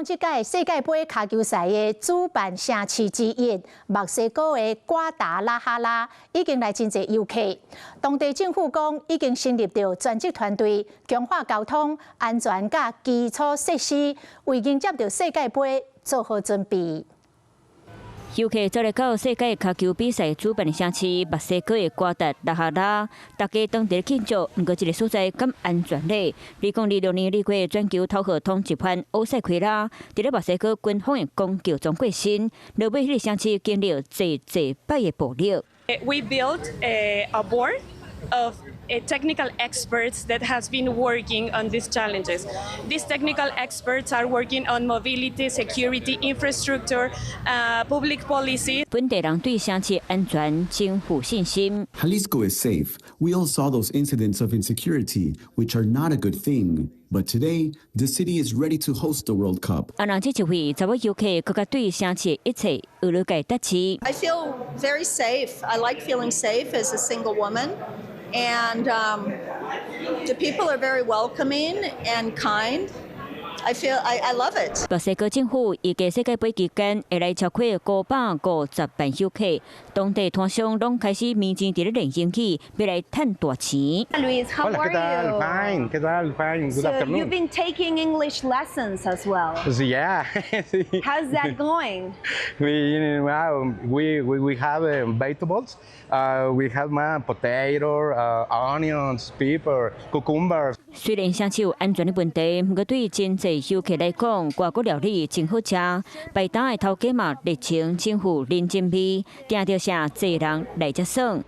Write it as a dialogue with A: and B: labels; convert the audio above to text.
A: 這屆世界杯卡球賽的主辦城市之一，墨西哥的瓜達拉哈拉已經來真濟遊客。當地政府講已經成立了專職團隊，強化交通安全甲基礎設施，為迎接到世界杯做好準備。
B: 遊客走來到世界卡球比賽主辦城市墨西哥的瓜達拉哈拉，大家當地慶祝，不過這個所在敢安全呢？2026年里過全球頭號通緝犯歐塞奎拉，在咧墨西哥軍方的攻擊中過身，落尾迄個城市經歷濟擺的暴力。
C: We built a board of technical experts that has been working on these challenges. These technical experts are working on mobility, security, infrastructure, public policy.
B: 本地人對城市安全真有信心。
D: Jalisco is safe. We all saw those incidents of insecurity, which are not a good thing. But today, the city is ready to host the World Cup.
B: 啊，那這一回，這位遊客更加對城市一切有了解得起。
E: I feel very safe. I like feeling safe as a single woman. And the people are very welcoming and kind. I love it.
B: 墨西哥政府預計世界杯期間會來超過550萬遊客，當地攤商攏開始面前在咧練英語，要來賺大錢。
F: Luis, how
G: Hola,
F: are
G: ¿qué tal?
F: you?
G: Fine, ¿qué tal? Fine, good
F: So
G: afternoon.
F: you've been taking English lessons as well.
G: Yeah.
F: How's that going?
G: we have vegetables. We have potato, onions, pepper, cucumbers.
B: 雖然城市有安全的問題，不過對真濟遊客來講，外國料理真好吃。擺檔的頭家嘛，熱情政府認真味，定着啥濟人來接爽。